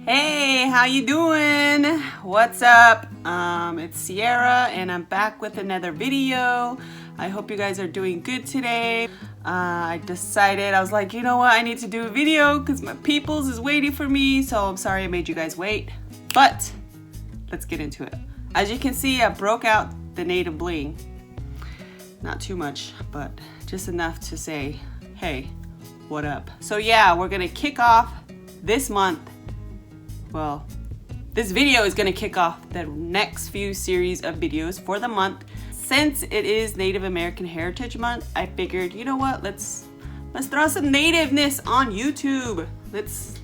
Hey, how you doing? What's up? It's Sierra and I'm back with another video. I hope you guys are doing good today. I decided, I was like, you know what? I need to do a video because my peoples is waiting for me. So I'm sorry I made you guys wait, but let's get into it. As you can see, I broke out the native bling. Not too much, but just enough to say, hey, what up? So yeah, we're gonna kick off this month. Well, this video is gonna kick off the next few series of videos for the month. Since it is Native American Heritage Month, I figured, you know what, let's throw some nativeness on YouTube. Let's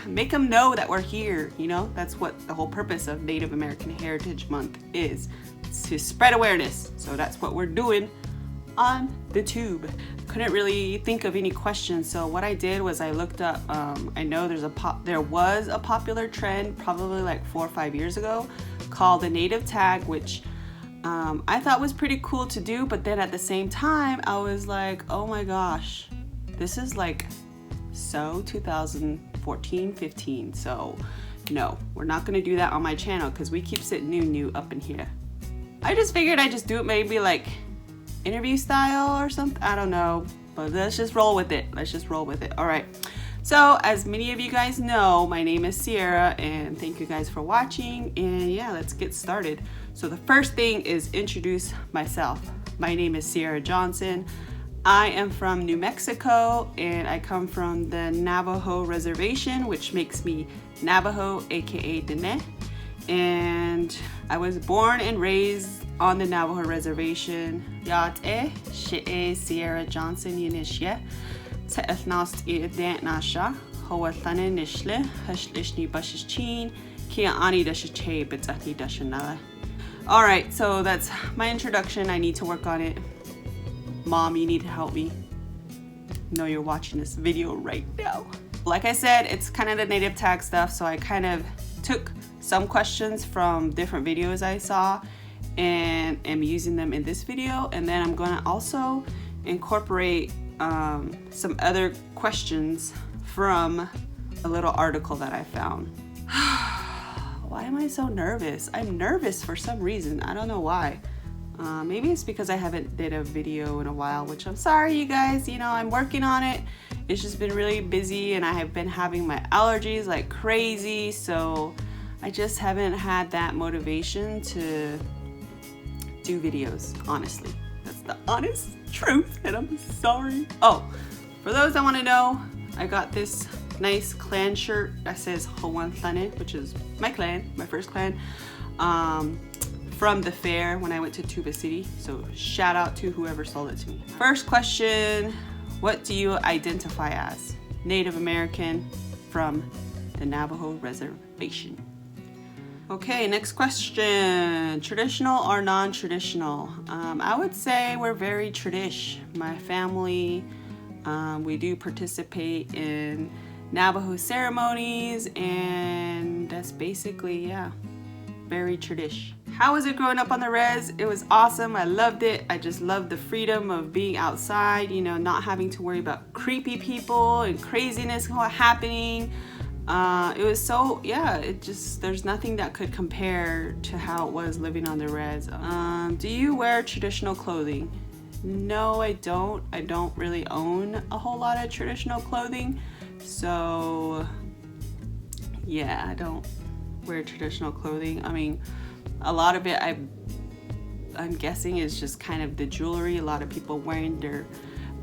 make them know that we're here. You know, that's what the whole purpose of Native American Heritage Month is. It's to spread awareness. So that's what we're doing on the tube. Couldn't really think of any questions, so what I did was I looked up. I know there was a popular trend probably like 4 or 5 years ago called the native tag, which I thought was pretty cool to do, but then at the same time I was like, oh my gosh, this is like so 2014-15, so no, we're not gonna do that on my channel because we keep sitting new up in here. I just figured I'd just do it maybe like interview style or something, I don't know, but let's just roll with it. All right, so as many of you guys know, my name is Sierra and thank you guys for watching, and yeah, let's get started. So the first thing is introduce myself. My name is Sierra Johnson. I am from New Mexico and I come from the Navajo Reservation, which makes me Navajo, aka Dene, and I was born and raised on the Navajo Reservation. Yate she Sierra Johnson Yinishye te ethnost I dant nasha hoa thane nishle hashlishni bashichin kia ani dashiche bitahni dashanala. All right, so that's my introduction. I need to work on it. Mom, you need to help me. I know you're watching this video right now. Like I said, it's kind of the native tag stuff, so I kind of took some questions from different videos I saw and am using them in this video, and then I'm gonna also incorporate some other questions from a little article that I found. Why am I so nervous? I'm nervous for some reason. I don't know why. Maybe it's because I haven't did a video in a while, which I'm sorry you guys, you know, I'm working on it. It's just been really busy and I have been having my allergies like crazy, so I just haven't had that motivation to do videos, honestly. That's the honest truth, and I'm sorry. Oh, for those that want to know, I got this nice clan shirt that says Hoan Thane, which is my clan, my first clan, from the fair when I went to Tuba City. So shout out to whoever sold it to me. First question, what do you identify as? Native American from the Navajo Reservation. Okay, next question. Traditional or non-traditional? I would say we're very tradish. My family, we do participate in Navajo ceremonies, and that's basically, yeah, very tradish. How was it growing up on the res? It was awesome. I loved it. I just loved the freedom of being outside, you know, not having to worry about creepy people and craziness happening. It was so, yeah, it just, there's nothing that could compare to how it was living on the res. Do you wear traditional clothing? No, I don't. I don't really own a whole lot of traditional clothing. So yeah, I don't wear traditional clothing. I mean, a lot of it I'm guessing is just kind of the jewelry. A lot of people wearing their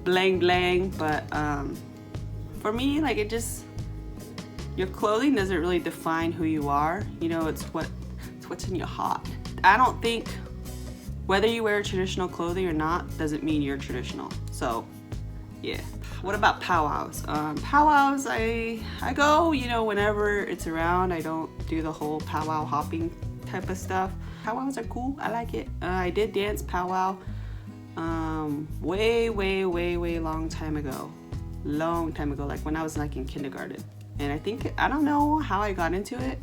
bling bling, but for me, like, it just, your clothing doesn't really define who you are. You know, it's what's in your heart. I don't think whether you wear traditional clothing or not doesn't mean you're traditional. So yeah. What about powwows? Powwows, I go, you know, whenever it's around. I don't do the whole powwow hopping type of stuff. Powwows are cool. I like it. I did dance powwow way long time ago, like when I was like in kindergarten. And I don't know how I got into it.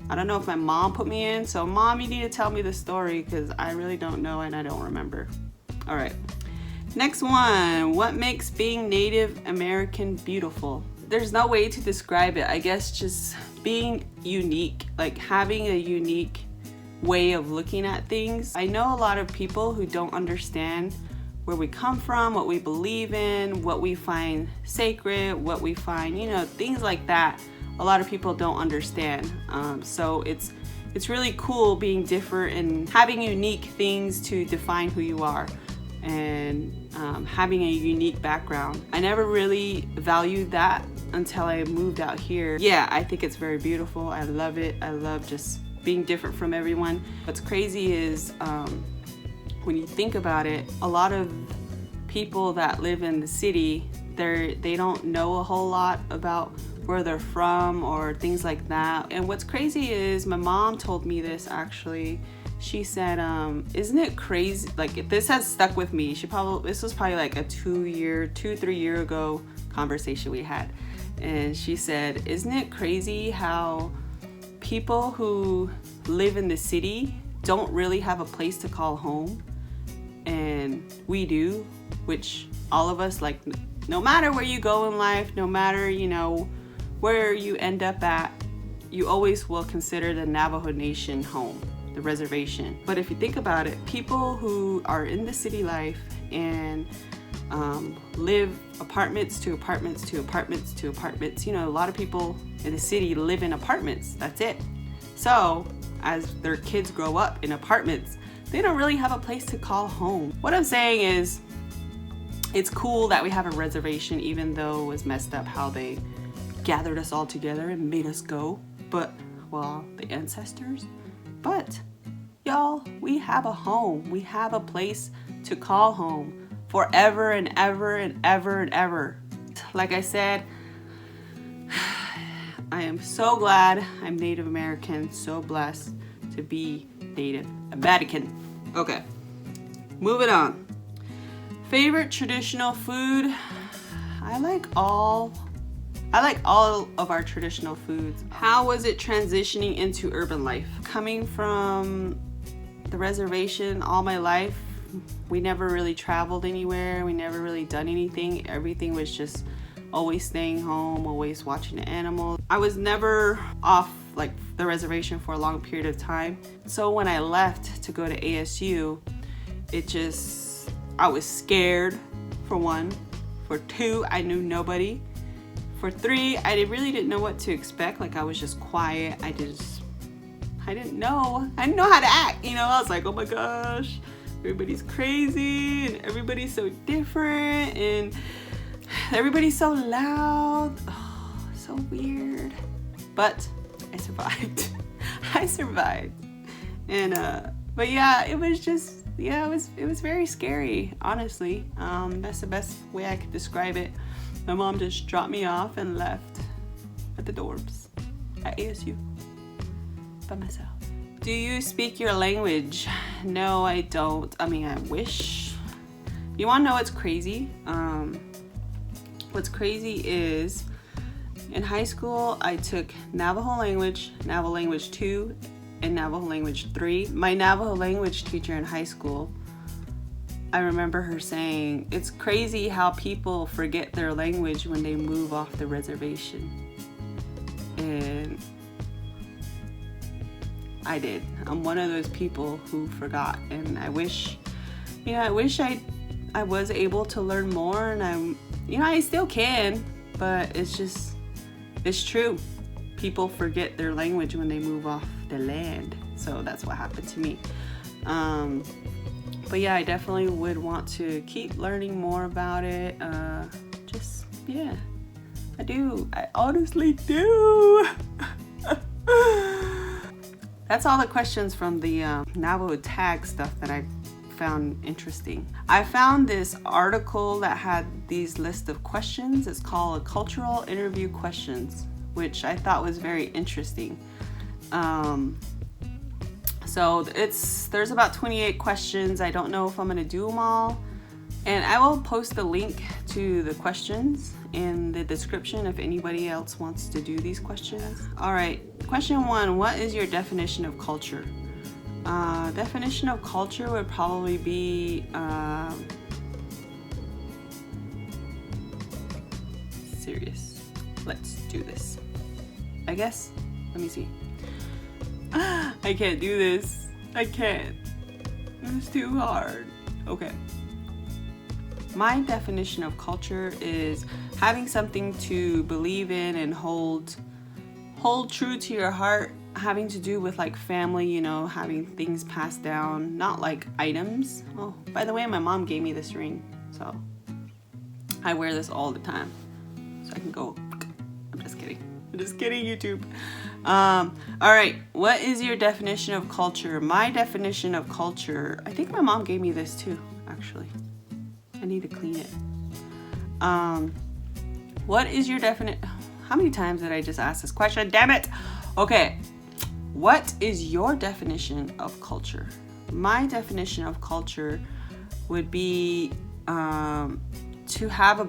I don't know if my mom put me in. So Mom, you need to tell me the story because I really don't know and I don't remember. All right. Next one. What makes being Native American beautiful? there's no way to describe it. I guess just being unique, like having a unique way of looking at things. I know a lot of people who don't understand where we come from, what we believe in, what we find sacred, what we find, you know, things like that. A lot of people don't understand. So it's really cool being different and having unique things to define who you are, and having a unique background. I never really valued that until I moved out here. Yeah, I think it's very beautiful. I love it. I love just being different from everyone. What's crazy is when you think about it, a lot of people that live in the city, they don't know a whole lot about where they're from or things like that. And what's crazy is my mom told me this actually. She said, isn't it crazy? Like, this has stuck with me. This was probably like a 3 year ago conversation we had. And she said, isn't it crazy how people who live in the city don't really have a place to call home? And we do, which all of us, like, no matter where you go in life, no matter, you know, where you end up at, you always will consider the Navajo Nation home, the reservation. But if you think about it, people who are in the city life and live apartments to apartments to apartments to apartments, you know, a lot of people in the city live in apartments, that's it. So as their kids grow up in apartments, they don't really have a place to call home. What I'm saying is, it's cool that we have a reservation, even though it was messed up how they gathered us all together and made us go. But, well, the ancestors. But, y'all, we have a home. We have a place to call home forever and ever and ever and ever. Like I said, I am so glad I'm Native American, so blessed to be Native American. Okay, moving on. Favorite traditional food? I like all of our traditional foods. How was it transitioning into urban life? Coming from the reservation all my life, we never really traveled anywhere. We never really done anything. Everything was just always staying home, always watching the animals. I was never off like the reservation for a long period of time. So when I left to go to ASU, I was scared, for one. For two, I knew nobody. For three, I really didn't know what to expect. Like, I was just quiet. I didn't know how to act. You know, I was like, oh my gosh, everybody's crazy and everybody's so different and everybody's so loud. Oh, so weird. But I survived. I survived. And but yeah, it was very scary, honestly. That's the best way I could describe it. My mom just dropped me off and left at the dorms at ASU by myself. Do you speak your language? No, I don't. I mean, I wish. You want to know what's crazy? What's crazy is in high school, I took Navajo Language 2, and Navajo Language 3. My Navajo language teacher in high school, I remember her saying, it's crazy how people forget their language when they move off the reservation. And I did. I'm one of those people who forgot, and I wish I was able to learn more, and I still can, but it's true. People forget their language when they move off the land. So that's what happened to me. But yeah, I definitely would want to keep learning more about it. Yeah, I do. I honestly do. That's all the questions from the Navajo tag stuff that I found interesting. I found this article that had these list of questions. It's called Cultural Interview Questions, which I thought was very interesting. So there's about 28 questions. I don't know if I'm gonna do them all. And I will post the link to the questions in the description if anybody else wants to do these questions. All right, question 1, what is your definition of culture? Definition of culture would probably be serious. Let's do this. I guess. Let me see. I can't do this. I can't. It's too hard. Okay. My definition of culture is having something to believe in and hold true to your heart, having to do with like family, you know, having things passed down, not like items. Oh, by the way, my mom gave me this ring, so I wear this all the time. So I can go, I'm just kidding, YouTube. All right, what is your definition of culture? My definition of culture, I think my mom gave me this too, actually. I need to clean it. What is your definition? How many times did I just ask this question? Damn it. Okay. What is your definition of culture? My definition of culture would be to have a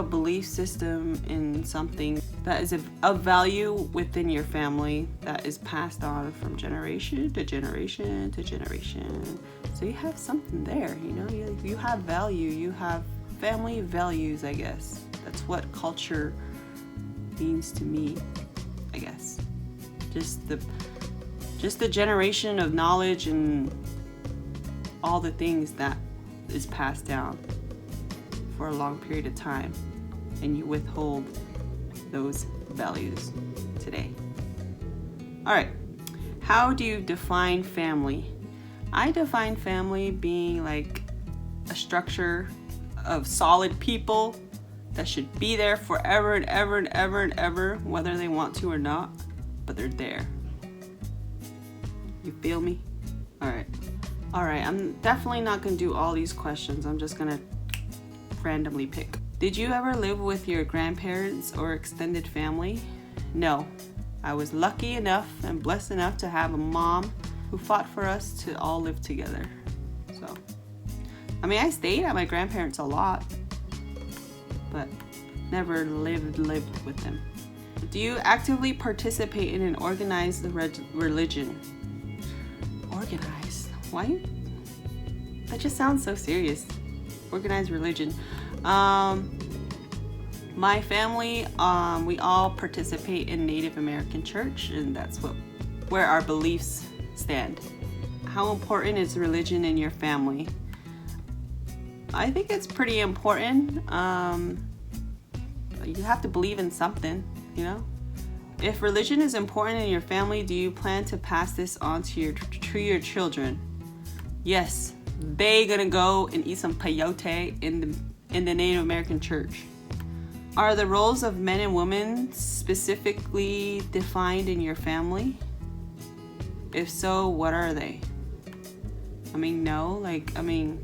belief system in something that is of value within your family that is passed on from generation to generation to generation. So you have something there, you know, you have value, you have family values, I guess. That's what culture means to me, I guess. Just the generation of knowledge and all the things that is passed down for a long period of time, and you withhold those values today. All right, how do you define family? I define family being like a structure of solid people that should be there forever and ever and ever and ever, whether they want to or not, but they're there. You feel me? All right, I'm definitely not gonna do all these questions. I'm just gonna randomly pick. Did you ever live with your grandparents or extended family? No. I was lucky enough and blessed enough to have a mom who fought for us to all live together. So, I mean, I stayed at my grandparents a lot, but never lived with them. Do you actively participate in an organized religion? Organized? Why? That just sounds so serious. Organized religion. My family, we all participate in Native American church, and that's where our beliefs stand. How important is religion in your family? I think it's pretty important. You have to believe in something, you know? If religion is important in your family, do you plan to pass this on to your children? Yes, they gonna go and eat some peyote in the Native American church. Are the roles of men and women specifically defined in your family? If so, what are they? I mean, no, like, I mean,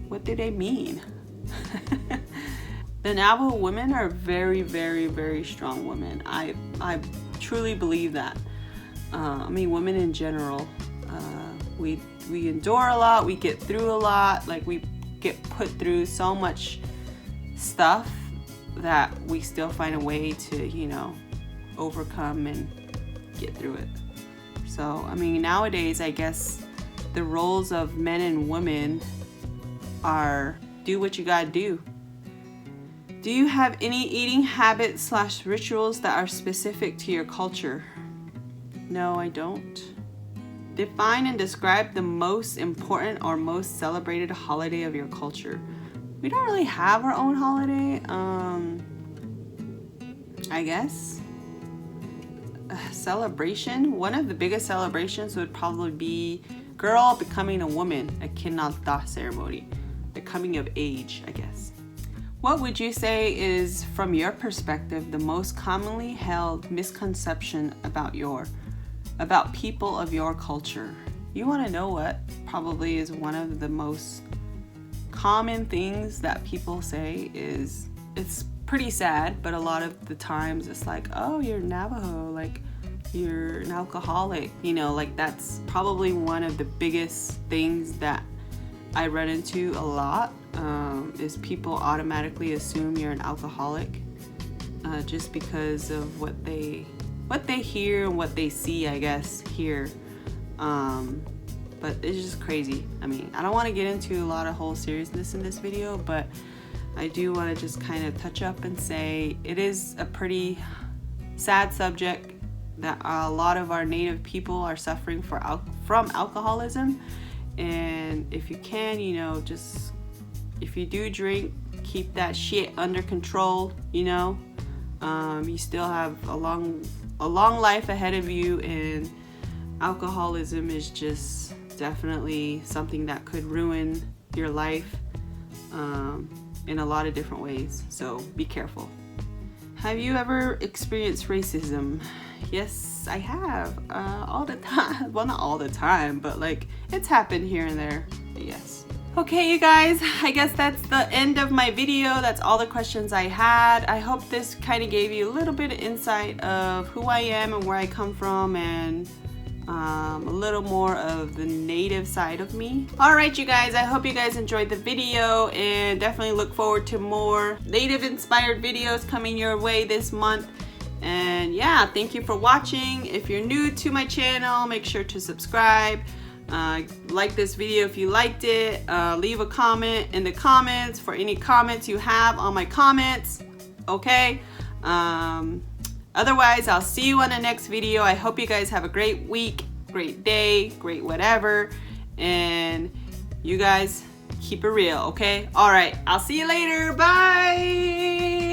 what do they mean? The Navajo women are very, very, very strong women. I truly believe that. Women in general, we endure a lot, we get through a lot, like we get put through so much stuff that we still find a way to, you know, overcome and get through it. So, I mean, nowadays, I guess the roles of men and women are do what you gotta do. Do you have any eating habits / rituals that are specific to your culture? No, I don't. Define and describe the most important or most celebrated holiday of your culture. We don't really have our own holiday. I guess. Celebration. One of the biggest celebrations would probably be girl becoming a woman, a kinalta ceremony. The coming of age, I guess. What would you say is, from your perspective, the most commonly held misconception about people of your culture? You want to know what probably is one of the most common things that people say is, it's pretty sad, but a lot of the times it's like, oh, you're Navajo, like you're an alcoholic, you know, like that's probably one of the biggest things that I run into a lot, is people automatically assume you're an alcoholic, just because of what they hear and what they see, I guess, here. But it's just crazy. I mean, I don't want to get into a lot of whole seriousness in this video, but I do want to just kind of touch up and say it is a pretty sad subject that a lot of our Native people are suffering from alcoholism. And if you can, you know, just if you do drink, keep that shit under control. You know, you still have a long life ahead of you, and alcoholism is just definitely something that could ruin your life in a lot of different ways. So be careful. Have you ever experienced racism? Yes, I have. All the time. Well, not all the time, but like it's happened here and there. But yes. Okay, you guys, I guess that's the end of my video. That's all the questions I had. I hope this kind of gave you a little bit of insight of who I am and where I come from, and a little more of the Native side of me. Alright, you guys, I hope you guys enjoyed the video, and definitely look forward to more Native inspired videos coming your way this month. And yeah, thank you for watching. If you're new to my channel, make sure to subscribe. Like this video if you liked it. Leave a comment in the comments for any comments you have on my comments. Okay? Otherwise, I'll see you on the next video. I hope you guys have a great week, great day, great whatever. And you guys keep it real, okay? All right, I'll see you later. Bye.